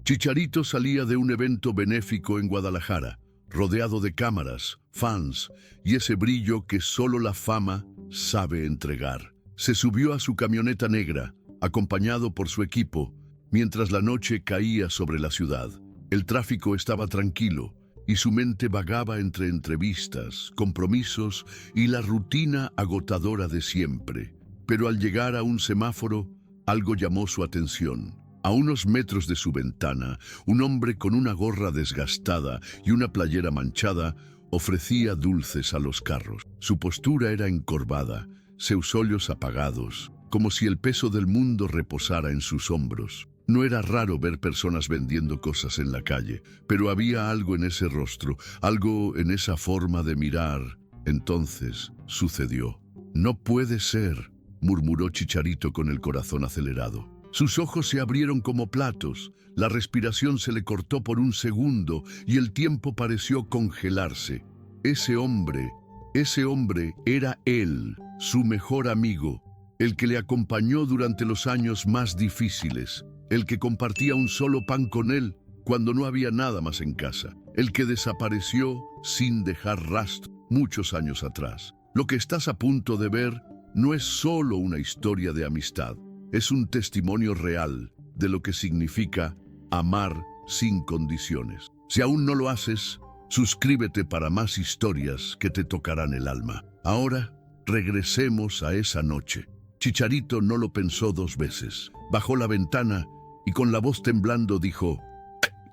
Chicharito salía de un evento benéfico en Guadalajara, rodeado de cámaras, fans y ese brillo que solo la fama sabe entregar. Se subió a su camioneta negra, acompañado por su equipo, mientras la noche caía sobre la ciudad. El tráfico estaba tranquilo y su mente vagaba entre entrevistas, compromisos y la rutina agotadora de siempre. Pero al llegar a un semáforo, algo llamó su atención. A unos metros de su ventana, un hombre con una gorra desgastada y una playera manchada ofrecía dulces a los carros. Su postura era encorvada, sus ojos apagados, como si el peso del mundo reposara en sus hombros. No era raro ver personas vendiendo cosas en la calle, pero había algo en ese rostro, algo en esa forma de mirar. Entonces sucedió. «No puede ser», murmuró Chicharito con el corazón acelerado. Sus ojos se abrieron como platos, la respiración se le cortó por un segundo y el tiempo pareció congelarse. Ese hombre era él, su mejor amigo, el que le acompañó durante los años más difíciles, el que compartía un solo pan con él cuando no había nada más en casa, el que desapareció sin dejar rastro muchos años atrás. Lo que estás a punto de ver no es solo una historia de amistad. Es un testimonio real de lo que significa amar sin condiciones. Si aún no lo haces, suscríbete para más historias que te tocarán el alma. Ahora, regresemos a esa noche. Chicharito no lo pensó dos veces. Bajó la ventana y con la voz temblando dijo: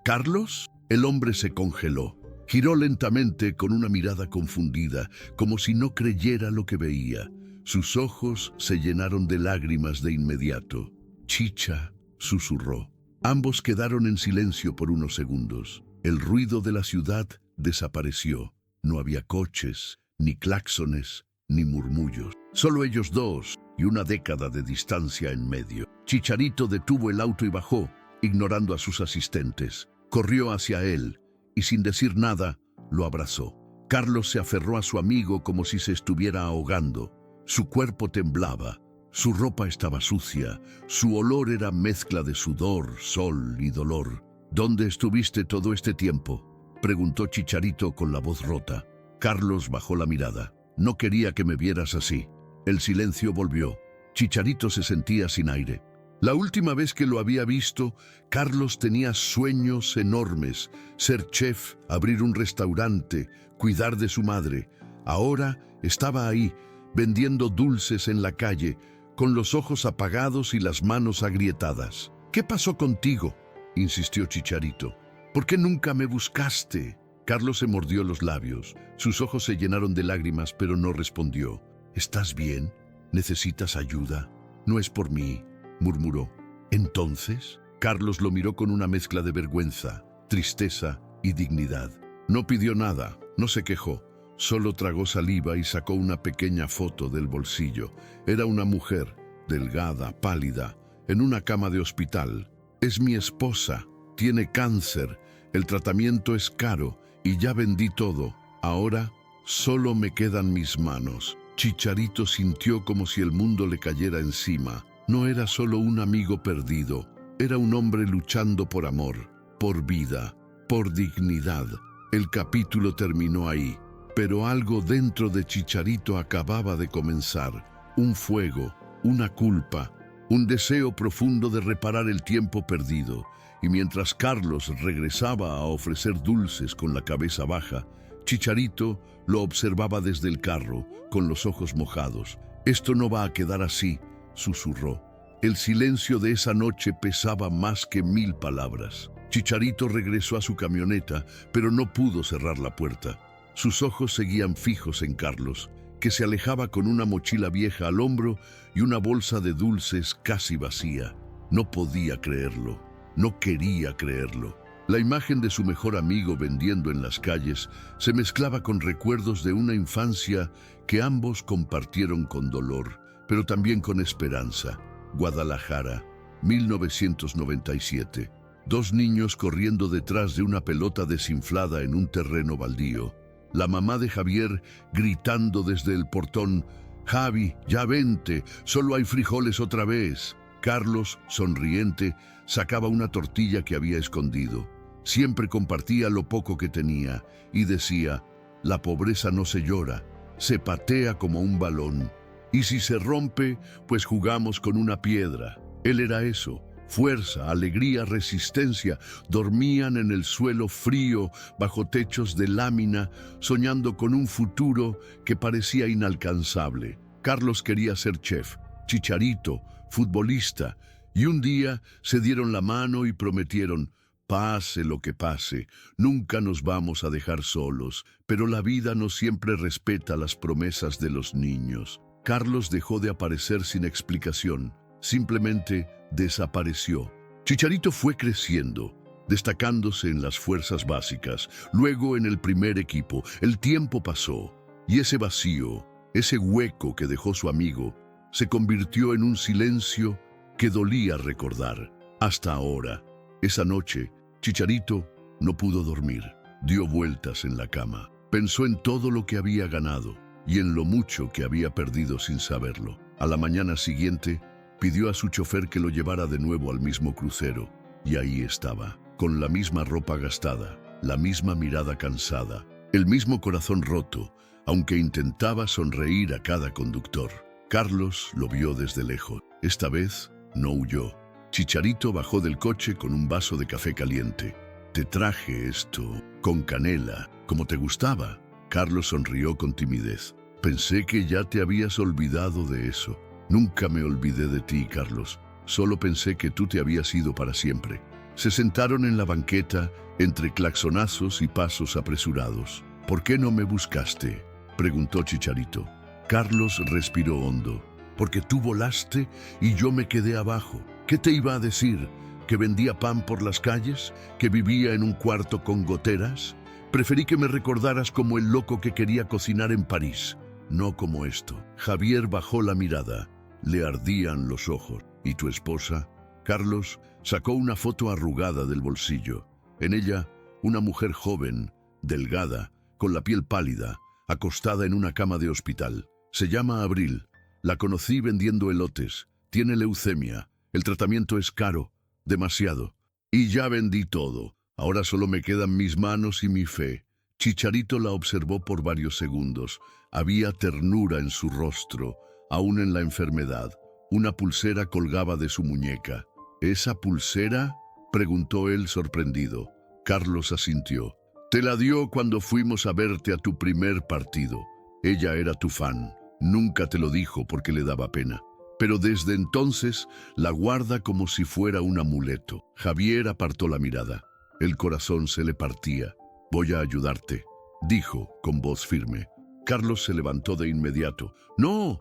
«¿Carlos?». El hombre se congeló. Giró lentamente con una mirada confundida, como si no creyera lo que veía. Sus ojos se llenaron de lágrimas de inmediato. «Chicha», susurró. Ambos quedaron en silencio por unos segundos. El ruido de la ciudad desapareció. No había coches, ni claxones, ni murmullos. Solo ellos dos y una década de distancia en medio. Chicharito detuvo el auto y bajó, ignorando a sus asistentes. Corrió hacia él y sin decir nada, lo abrazó. Carlos se aferró a su amigo como si se estuviera ahogando. Su cuerpo temblaba, su ropa estaba sucia, su olor era mezcla de sudor, sol y dolor. «¿Dónde estuviste todo este tiempo?», preguntó Chicharito con la voz rota. Carlos bajó la mirada. «No quería que me vieras así». El silencio volvió. Chicharito se sentía sin aire. La última vez que lo había visto, Carlos tenía sueños enormes: ser chef, abrir un restaurante, cuidar de su madre. Ahora estaba ahí, vendiendo dulces en la calle, con los ojos apagados y las manos agrietadas. «¿Qué pasó contigo?», insistió Chicharito. «¿Por qué nunca me buscaste?». Carlos se mordió los labios. Sus ojos se llenaron de lágrimas, pero no respondió. «¿Estás bien? ¿Necesitas ayuda?». «No es por mí», murmuró. «¿Entonces?». Carlos lo miró con una mezcla de vergüenza, tristeza y dignidad. No pidió nada, no se quejó. Solo tragó saliva y sacó una pequeña foto del bolsillo. Era una mujer, delgada, pálida, en una cama de hospital. «Es mi esposa. Tiene cáncer. El tratamiento es caro y ya vendí todo. Ahora solo me quedan mis manos». Chicharito sintió como si el mundo le cayera encima. No era solo un amigo perdido. Era un hombre luchando por amor, por vida, por dignidad. El capítulo terminó ahí. Pero algo dentro de Chicharito acababa de comenzar. Un fuego, una culpa, un deseo profundo de reparar el tiempo perdido. Y mientras Carlos regresaba a ofrecer dulces con la cabeza baja, Chicharito lo observaba desde el carro, con los ojos mojados. «Esto no va a quedar así», susurró. El silencio de esa noche pesaba más que 1000 palabras. Chicharito regresó a su camioneta, pero no pudo cerrar la puerta. Sus ojos seguían fijos en Carlos, que se alejaba con una mochila vieja al hombro y una bolsa de dulces casi vacía. No podía creerlo, no quería creerlo. La imagen de su mejor amigo vendiendo en las calles se mezclaba con recuerdos de una infancia que ambos compartieron con dolor, pero también con esperanza. Guadalajara, 1997. 2 niños corriendo detrás de una pelota desinflada en un terreno baldío. La mamá de Javier gritando desde el portón: «Javi, ya vente, solo hay frijoles otra vez». Carlos, sonriente, sacaba una tortilla que había escondido. Siempre compartía lo poco que tenía y decía: la pobreza no se llora, se patea como un balón. Y si se rompe, pues jugamos con una piedra. Él era eso: fuerza, alegría, resistencia. Dormían en el suelo frío, bajo techos de lámina, soñando con un futuro que parecía inalcanzable. Carlos quería ser chef, Chicharito, futbolista, y un día se dieron la mano y prometieron: pase lo que pase, nunca nos vamos a dejar solos. Pero la vida no siempre respeta las promesas de los niños. Carlos dejó de aparecer sin explicación, simplemente desapareció. Chicharito fue creciendo, destacándose en las fuerzas básicas, luego en el primer equipo. El tiempo pasó, y ese vacío, ese hueco que dejó su amigo, se convirtió en un silencio que dolía recordar. Hasta ahora, esa noche, Chicharito no pudo dormir. Dio vueltas en la cama. Pensó en todo lo que había ganado y en lo mucho que había perdido sin saberlo. A la mañana siguiente, pidió a su chofer que lo llevara de nuevo al mismo crucero. Y ahí estaba, con la misma ropa gastada, la misma mirada cansada, el mismo corazón roto, aunque intentaba sonreír a cada conductor. Carlos lo vio desde lejos. Esta vez no huyó. Chicharito bajó del coche con un vaso de café caliente. Te traje esto, con canela, como te gustaba. Carlos sonrió con timidez. Pensé que ya te habías olvidado de eso. Nunca me olvidé de ti, Carlos. Solo pensé que tú te habías ido para siempre. Se sentaron en la banqueta, entre claxonazos y pasos apresurados. ¿Por qué no me buscaste?, preguntó Chicharito. Carlos respiró hondo. Porque tú volaste y yo me quedé abajo. ¿Qué te iba a decir? ¿Que vendía pan por las calles? ¿Que vivía en un cuarto con goteras? Preferí que me recordaras como el loco que quería cocinar en París, no como esto. Javier bajó la mirada. Le ardían los ojos. ¿Y tu esposa? Carlos sacó una foto arrugada del bolsillo. En ella, una mujer joven, delgada, con la piel pálida, acostada en una cama de hospital. Se llama Abril. La conocí vendiendo elotes. Tiene leucemia. El tratamiento es caro, demasiado. Y ya vendí todo. Ahora solo me quedan mis manos y mi fe. Chicharito la observó por varios segundos. Había ternura en su rostro, aún en la enfermedad. Una pulsera colgaba de su muñeca. ¿Esa pulsera?, preguntó él sorprendido. Carlos asintió. Te la dio cuando fuimos a verte a tu primer partido. Ella era tu fan. Nunca te lo dijo porque le daba pena. Pero desde entonces la guarda como si fuera un amuleto. Javier apartó la mirada. El corazón se le partía. Voy a ayudarte, dijo con voz firme. Carlos se levantó de inmediato. No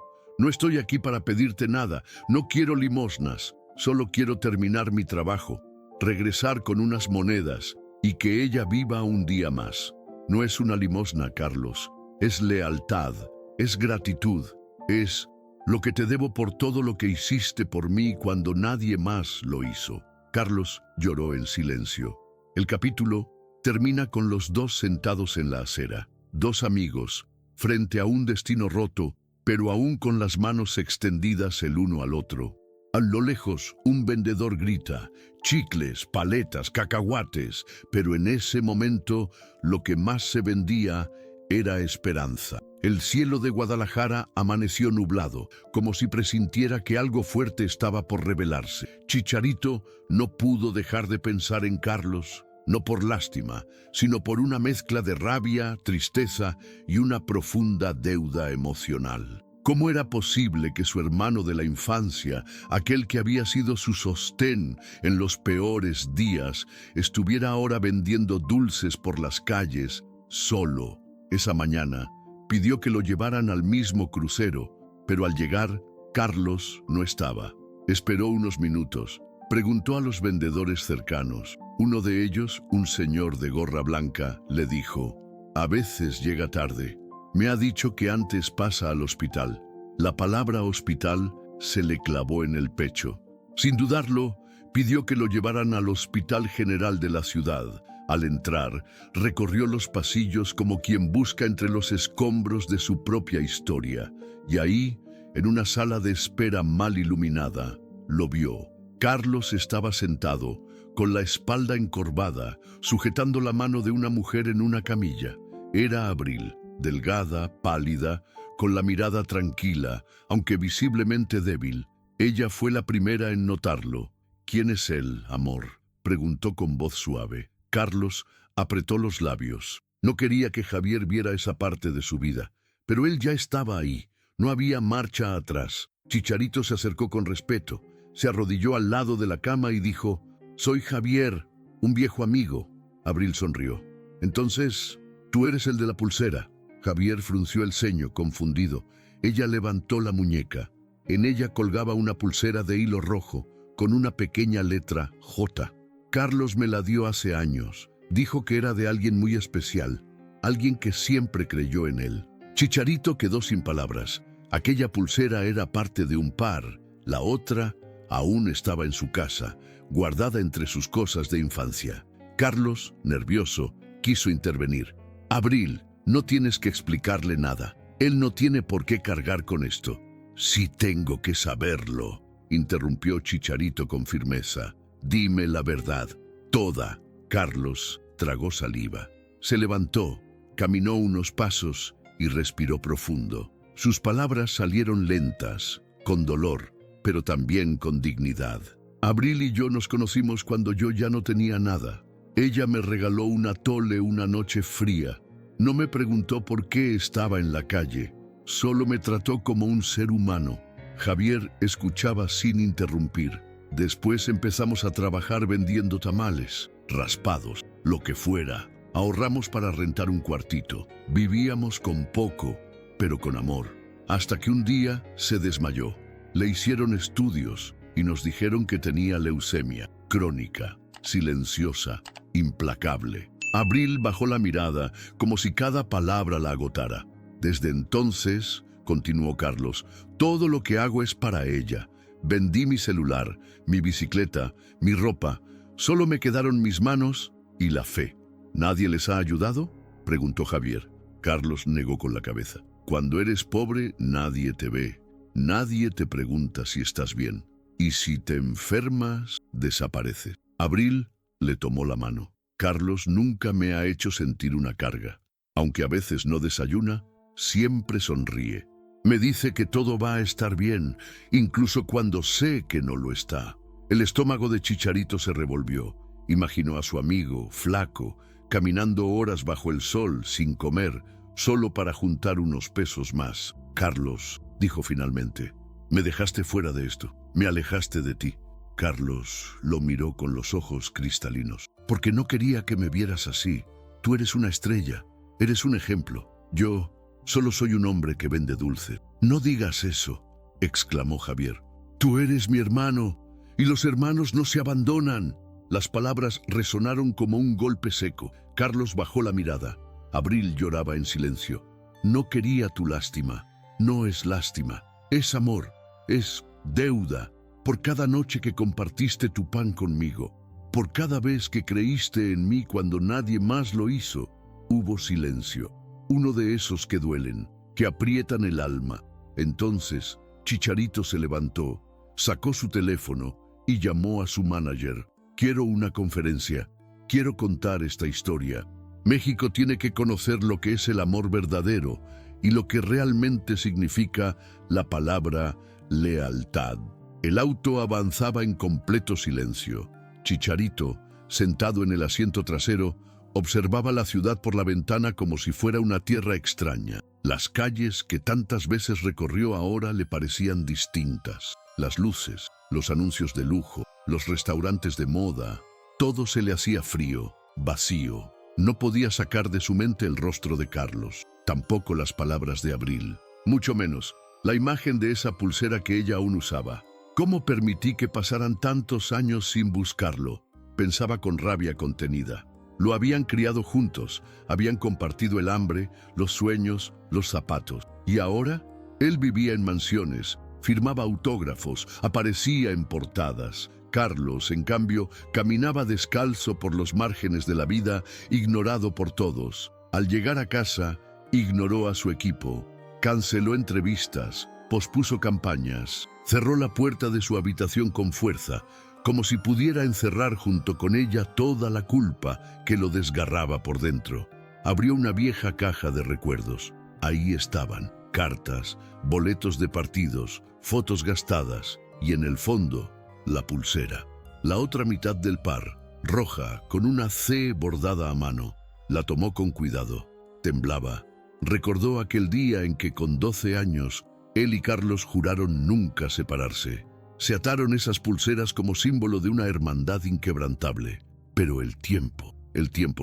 estoy aquí para pedirte nada. No quiero limosnas. Solo quiero terminar mi trabajo, regresar con unas monedas y que ella viva un día más. No es una limosna, Carlos. Es lealtad, es gratitud, es lo que te debo por todo lo que hiciste por mí cuando nadie más lo hizo. Carlos lloró en silencio. El capítulo termina con los dos sentados en la acera, dos amigos, frente a un destino roto, pero aún con las manos extendidas el uno al otro. A lo lejos, un vendedor grita: chicles, paletas, cacahuates, pero en ese momento lo que más se vendía era esperanza. El cielo de Guadalajara amaneció nublado, como si presintiera que algo fuerte estaba por revelarse. Chicharito no pudo dejar de pensar en Carlos, no por lástima, sino por una mezcla de rabia, tristeza y una profunda deuda emocional. ¿Cómo era posible que su hermano de la infancia, aquel que había sido su sostén en los peores días, estuviera ahora vendiendo dulces por las calles, solo? Esa mañana pidió que lo llevaran al mismo crucero, pero al llegar, Carlos no estaba. Esperó unos minutos. Preguntó a los vendedores cercanos. Uno de ellos, un señor de gorra blanca, le dijo: a veces llega tarde. Me ha dicho que antes pasa al hospital. La palabra hospital se le clavó en el pecho. Sin dudarlo, pidió que lo llevaran al Hospital General de la ciudad. Al entrar, recorrió los pasillos como quien busca entre los escombros de su propia historia. Y ahí, en una sala de espera mal iluminada, lo vio. Carlos estaba sentado, con la espalda encorvada, sujetando la mano de una mujer en una camilla. Era Abril, delgada, pálida, con la mirada tranquila, aunque visiblemente débil. Ella fue la primera en notarlo. «¿Quién es él, amor?», preguntó con voz suave. Carlos apretó los labios. No quería que Javier viera esa parte de su vida, pero él ya estaba ahí. No había marcha atrás. Chicharito se acercó con respeto, se arrodilló al lado de la cama y dijo: «Soy Javier, un viejo amigo». Abril sonrió. «Entonces, tú eres el de la pulsera». Javier frunció el ceño, confundido. Ella levantó la muñeca. En ella colgaba una pulsera de hilo rojo, con una pequeña letra J. «Carlos me la dio hace años. Dijo que era de alguien muy especial, alguien que siempre creyó en él». Chicharito quedó sin palabras. Aquella pulsera era parte de un par. La otra aún estaba en su casa, guardada entre sus cosas de infancia. Carlos, nervioso, quiso intervenir. «Abril, no tienes que explicarle nada. Él no tiene por qué cargar con esto». «Sí tengo que saberlo», interrumpió Chicharito con firmeza. «Dime la verdad, toda». Carlos tragó saliva. Se levantó, caminó unos pasos y respiró profundo. Sus palabras salieron lentas, con dolor, pero también con dignidad. «Abril y yo nos conocimos cuando yo ya no tenía nada. Ella me regaló un atole una noche fría. No me preguntó por qué estaba en la calle. Solo me trató como un ser humano». Javier escuchaba sin interrumpir. «Después empezamos a trabajar vendiendo tamales, raspados, lo que fuera. Ahorramos para rentar un cuartito. Vivíamos con poco, pero con amor. Hasta que un día se desmayó. Le hicieron estudios y nos dijeron que tenía leucemia, crónica, silenciosa, implacable». Abril bajó la mirada, como si cada palabra la agotara. «Desde entonces», continuó Carlos, «todo lo que hago es para ella. Vendí mi celular, mi bicicleta, mi ropa. Solo me quedaron mis manos y la fe». «¿Nadie les ha ayudado?», preguntó Javier. Carlos negó con la cabeza. «Cuando eres pobre, nadie te ve. Nadie te pregunta si estás bien. Y si te enfermas, desapareces». Abril le tomó la mano. «Carlos nunca me ha hecho sentir una carga. Aunque a veces no desayuna, siempre sonríe. Me dice que todo va a estar bien, incluso cuando sé que no lo está». El estómago de Chicharito se revolvió. Imaginó a su amigo, flaco, caminando horas bajo el sol, sin comer, solo para juntar unos pesos más. «Carlos», dijo finalmente, «me dejaste fuera de esto, me alejaste de ti». Carlos lo miró con los ojos cristalinos. «Porque no quería que me vieras así. Tú eres una estrella, eres un ejemplo. Yo solo soy un hombre que vende dulces». «No digas eso», exclamó Javier. «Tú eres mi hermano, y los hermanos no se abandonan». Las palabras resonaron como un golpe seco. Carlos bajó la mirada. Abril lloraba en silencio. «No quería tu lástima. No es lástima. Es amor. Es deuda. Por cada noche que compartiste tu pan conmigo. Por cada vez que creíste en mí cuando nadie más lo hizo». Hubo silencio. Uno de esos que duelen, que aprietan el alma. Entonces, Chicharito se levantó, sacó su teléfono y llamó a su manager. «Quiero una conferencia. Quiero contar esta historia. México tiene que conocer lo que es el amor verdadero y lo que realmente significa la palabra lealtad». El auto avanzaba en completo silencio. Chicharito, sentado en el asiento trasero, observaba la ciudad por la ventana como si fuera una tierra extraña. Las calles que tantas veces recorrió ahora le parecían distintas. Las luces, los anuncios de lujo, los restaurantes de moda, todo se le hacía frío, vacío. No podía sacar de su mente el rostro de Carlos, tampoco las palabras de Abril, mucho menos la imagen de esa pulsera que ella aún usaba. «¿Cómo permití que pasaran tantos años sin buscarlo?», pensaba con rabia contenida. Lo habían criado juntos, habían compartido el hambre, los sueños, los zapatos. Y ahora, él vivía en mansiones, firmaba autógrafos, aparecía en portadas. Carlos, en cambio, caminaba descalzo por los márgenes de la vida, ignorado por todos. Al llegar a casa, ignoró a su equipo, canceló entrevistas, pospuso campañas, cerró la puerta de su habitación con fuerza, como si pudiera encerrar junto con ella toda la culpa que lo desgarraba por dentro. Abrió una vieja caja de recuerdos. Ahí estaban cartas, boletos de partidos, fotos gastadas y en el fondo, la pulsera. La otra mitad del par, roja, con una C bordada a mano. La tomó con cuidado. Temblaba. Recordó aquel día en que con 12 años, él y Carlos juraron nunca separarse. Se ataron esas pulseras como símbolo de una hermandad inquebrantable. Pero el tiempo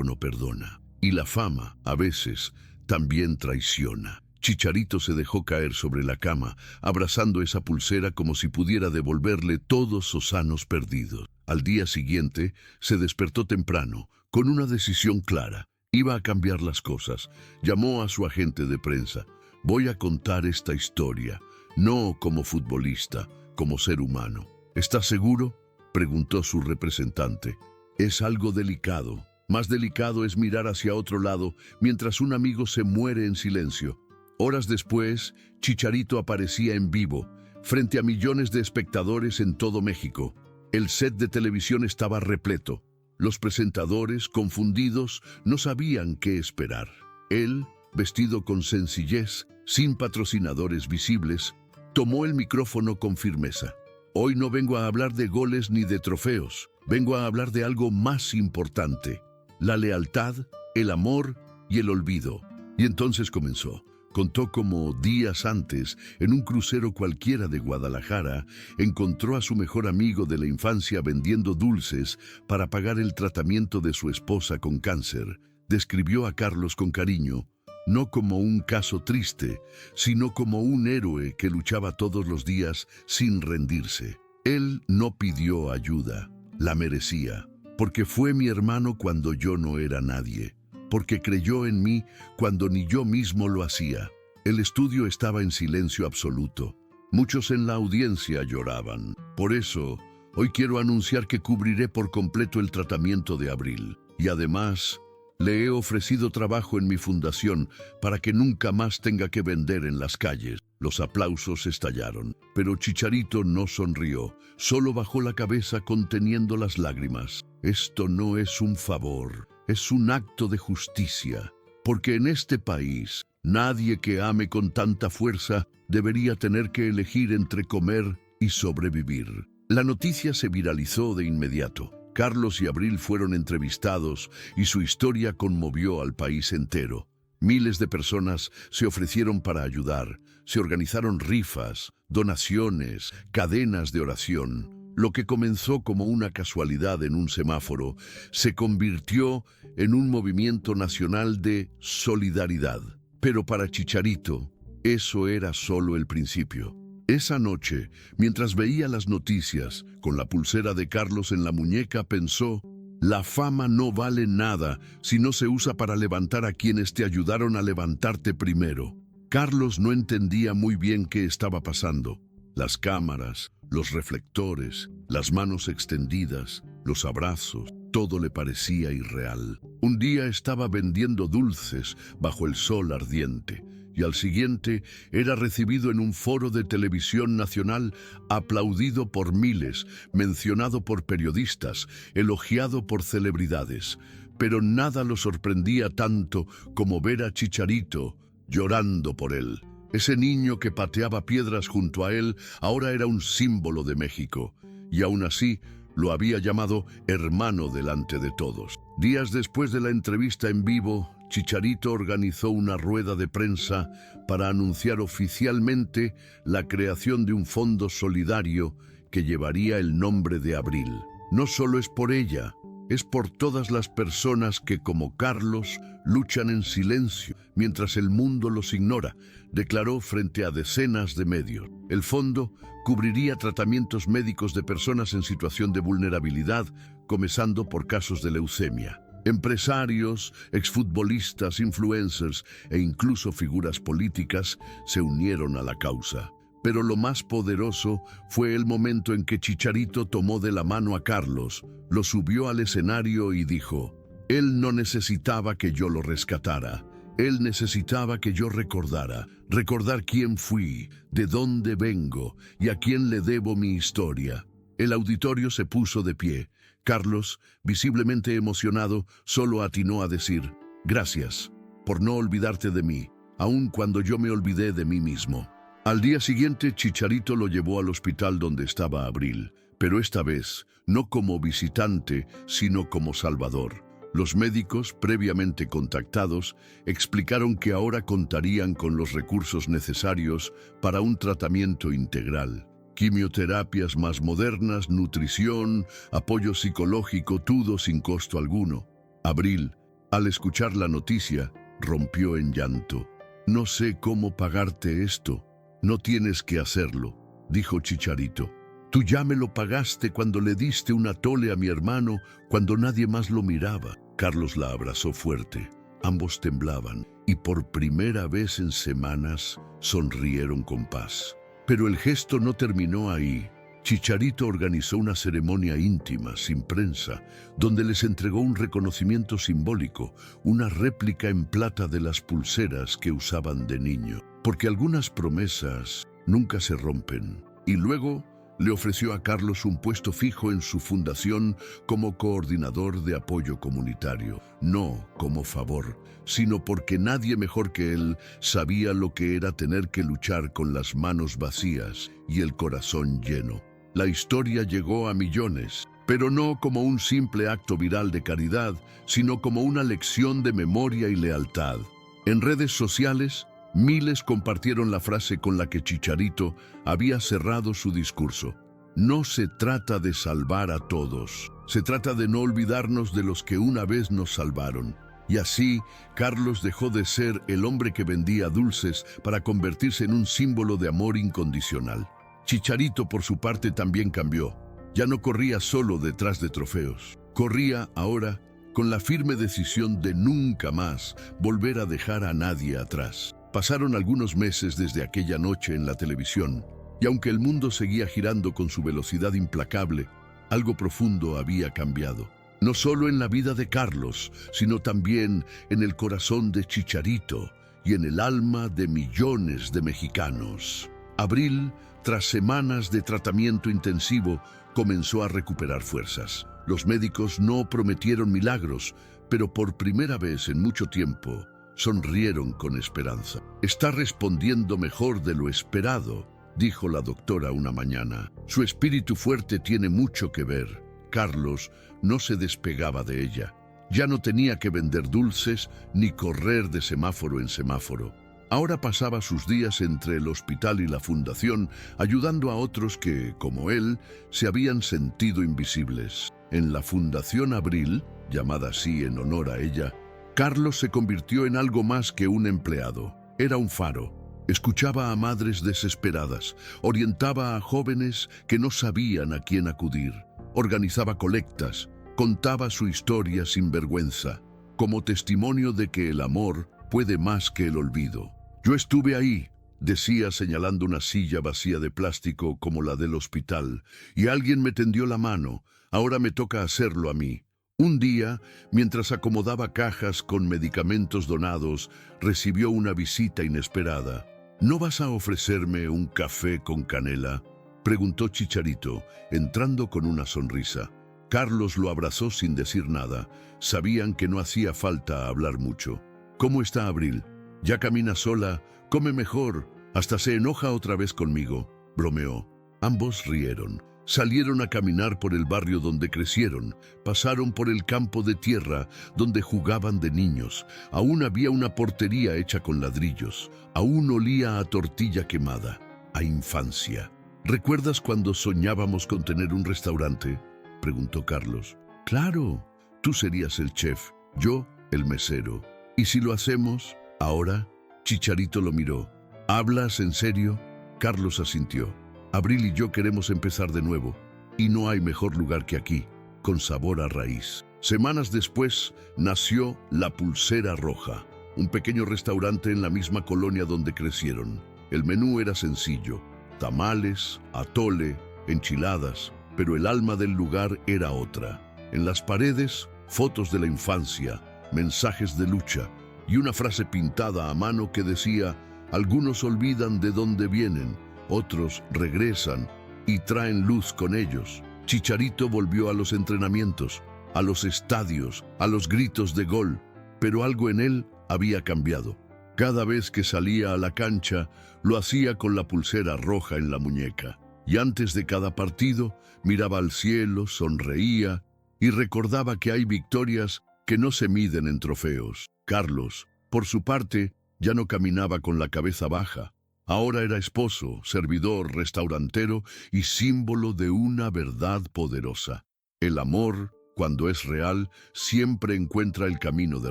no perdona. Y la fama, a veces, también traiciona. Chicharito se dejó caer sobre la cama, abrazando esa pulsera como si pudiera devolverle todos sus años perdidos. Al día siguiente, se despertó temprano, con una decisión clara. Iba a cambiar las cosas. Llamó a su agente de prensa. Voy a contar esta historia, no como futbolista, como ser humano. ¿Estás seguro?, preguntó su representante. Es algo delicado. Más delicado es mirar hacia otro lado mientras un amigo se muere en silencio. Horas después, Chicharito aparecía en vivo, frente a millones de espectadores en todo México. El set de televisión estaba repleto. Los presentadores, confundidos, no sabían qué esperar. Él, vestido con sencillez, sin patrocinadores visibles, tomó el micrófono con firmeza. Hoy no vengo a hablar de goles ni de trofeos. Vengo a hablar de algo más importante: la lealtad, el amor y el olvido. Y entonces comenzó. Contó cómo días antes, en un crucero cualquiera de Guadalajara, encontró a su mejor amigo de la infancia vendiendo dulces para pagar el tratamiento de su esposa con cáncer. Describió a Carlos con cariño, no como un caso triste, sino como un héroe que luchaba todos los días sin rendirse. Él no pidió ayuda, la merecía, porque fue mi hermano cuando yo no era nadie, porque creyó en mí cuando ni yo mismo lo hacía. El estudio estaba en silencio absoluto. Muchos en la audiencia lloraban. Por eso, hoy quiero anunciar que cubriré por completo el tratamiento de Abril. Y además, le he ofrecido trabajo en mi fundación para que nunca más tenga que vender en las calles. Los aplausos estallaron, pero Chicharito no sonrió, solo bajó la cabeza conteniendo las lágrimas. Esto no es un favor, es un acto de justicia, porque en este país, nadie que ame con tanta fuerza debería tener que elegir entre comer y sobrevivir. La noticia se viralizó de inmediato. Carlos y Abril fueron entrevistados y su historia conmovió al país entero. Miles de personas se ofrecieron para ayudar. Se organizaron rifas, donaciones, cadenas de oración. Lo que comenzó como una casualidad en un semáforo se convirtió en un movimiento nacional de solidaridad. Pero para Chicharito, eso era solo el principio. Esa noche, mientras veía las noticias, con la pulsera de Carlos en la muñeca, pensó: la fama no vale nada si no se usa para levantar a quienes te ayudaron a levantarte primero. Carlos no entendía muy bien qué estaba pasando. Las cámaras, los reflectores, las manos extendidas, los abrazos, todo le parecía irreal. Un día estaba vendiendo dulces bajo el sol ardiente, y al siguiente era recibido en un foro de televisión nacional, aplaudido por miles, mencionado por periodistas, elogiado por celebridades. Pero nada lo sorprendía tanto como ver a Chicharito llorando por él. Ese niño que pateaba piedras junto a él ahora era un símbolo de México, y aún así lo había llamado hermano delante de todos. Días después de la entrevista en vivo, Chicharito organizó una rueda de prensa para anunciar oficialmente la creación de un fondo solidario que llevaría el nombre de Abril. No solo es por ella, es por todas las personas que, como Carlos, luchan en silencio mientras el mundo los ignora, declaró frente a decenas de medios. El fondo cubriría tratamientos médicos de personas en situación de vulnerabilidad, comenzando por casos de leucemia. Empresarios, exfutbolistas, influencers e incluso figuras políticas se unieron a la causa. Pero lo más poderoso fue el momento en que Chicharito tomó de la mano a Carlos, lo subió al escenario y dijo: él no necesitaba que yo lo rescatara, Él necesitaba que yo recordar quién fui, de dónde vengo y a quién le debo mi historia. El auditorio se puso de pie. Carlos, visiblemente emocionado, solo atinó a decir: «Gracias por no olvidarte de mí, aun cuando yo me olvidé de mí mismo». Al día siguiente, Chicharito lo llevó al hospital donde estaba Abril, pero esta vez no como visitante, sino como salvador. Los médicos, previamente contactados, explicaron que ahora contarían con los recursos necesarios para un tratamiento integral. Quimioterapias más modernas, nutrición, apoyo psicológico, todo sin costo alguno. Abril, al escuchar la noticia, rompió en llanto. «No sé cómo pagarte esto». «No tienes que hacerlo», dijo Chicharito. «Tú ya me lo pagaste cuando le diste un atole a mi hermano, cuando nadie más lo miraba». Carlos la abrazó fuerte. Ambos temblaban y por primera vez en semanas sonrieron con paz. Pero el gesto no terminó ahí. Chicharito organizó una ceremonia íntima, sin prensa, donde les entregó un reconocimiento simbólico, una réplica en plata de las pulseras que usaban de niño. Porque algunas promesas nunca se rompen. Y luego le ofreció a Carlos un puesto fijo en su fundación como coordinador de apoyo comunitario. No como favor, sino porque nadie mejor que él sabía lo que era tener que luchar con las manos vacías y el corazón lleno. La historia llegó a millones, pero no como un simple acto viral de caridad, sino como una lección de memoria y lealtad. En redes sociales, miles compartieron la frase con la que Chicharito había cerrado su discurso. «No se trata de salvar a todos, se trata de no olvidarnos de los que una vez nos salvaron». Y así, Carlos dejó de ser el hombre que vendía dulces para convertirse en un símbolo de amor incondicional. Chicharito, por su parte, también cambió. Ya no corría solo detrás de trofeos. Corría ahora con la firme decisión de nunca más volver a dejar a nadie atrás. Pasaron algunos meses desde aquella noche en la televisión, y aunque el mundo seguía girando con su velocidad implacable, algo profundo había cambiado. No solo en la vida de Carlos, sino también en el corazón de Chicharito y en el alma de millones de mexicanos. Abril, tras semanas de tratamiento intensivo, comenzó a recuperar fuerzas. Los médicos no prometieron milagros, pero por primera vez en mucho tiempo sonrieron con esperanza. «Está respondiendo mejor de lo esperado», dijo la doctora una mañana. «Su espíritu fuerte tiene mucho que ver». Carlos no se despegaba de ella. Ya no tenía que vender dulces ni correr de semáforo en semáforo. Ahora pasaba sus días entre el hospital y la fundación, ayudando a otros que, como él, se habían sentido invisibles. En la Fundación Abril, llamada así en honor a ella, Carlos se convirtió en algo más que un empleado. Era un faro. Escuchaba a madres desesperadas, orientaba a jóvenes que no sabían a quién acudir, organizaba colectas, contaba su historia sin vergüenza, como testimonio de que el amor puede más que el olvido. «Yo estuve ahí», decía señalando una silla vacía de plástico como la del hospital, «y alguien me tendió la mano. Ahora me toca hacerlo a mí». Un día, mientras acomodaba cajas con medicamentos donados, recibió una visita inesperada. «¿No vas a ofrecerme un café con canela?», preguntó Chicharito, entrando con una sonrisa. Carlos lo abrazó sin decir nada. Sabían que no hacía falta hablar mucho. «¿Cómo está Abril? Ya camina sola, come mejor, hasta se enoja otra vez conmigo», bromeó. Ambos rieron. Salieron a caminar por el barrio donde crecieron, pasaron por el campo de tierra donde jugaban de niños. Aún había una portería hecha con ladrillos, aún olía a tortilla quemada, a infancia. «¿Recuerdas cuando soñábamos con tener un restaurante?», preguntó Carlos. «Claro, tú serías el chef, yo el mesero. ¿Y si lo hacemos ahora?». Chicharito lo miró. «¿Hablas en serio?». Carlos asintió. «Abril y yo queremos empezar de nuevo, y no hay mejor lugar que aquí, con sabor a raíz». Semanas después nació La Pulsera Roja, un pequeño restaurante en la misma colonia donde crecieron. El menú era sencillo: tamales, atole, enchiladas, pero el alma del lugar era otra. En las paredes, fotos de la infancia, mensajes de lucha, y una frase pintada a mano que decía: algunos olvidan de dónde vienen, otros regresan y traen luz con ellos. Chicharito volvió a los entrenamientos, a los estadios, a los gritos de gol, pero algo en él había cambiado. Cada vez que salía a la cancha, lo hacía con la pulsera roja en la muñeca. Y antes de cada partido, miraba al cielo, sonreía y recordaba que hay victorias que no se miden en trofeos. Carlos, por su parte, ya no caminaba con la cabeza baja. Ahora era esposo, servidor, restaurantero y símbolo de una verdad poderosa. El amor, cuando es real, siempre encuentra el camino de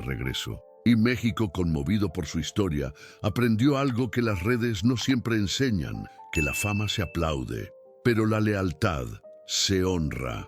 regreso. Y México, conmovido por su historia, aprendió algo que las redes no siempre enseñan, que la fama se aplaude, pero la lealtad se honra.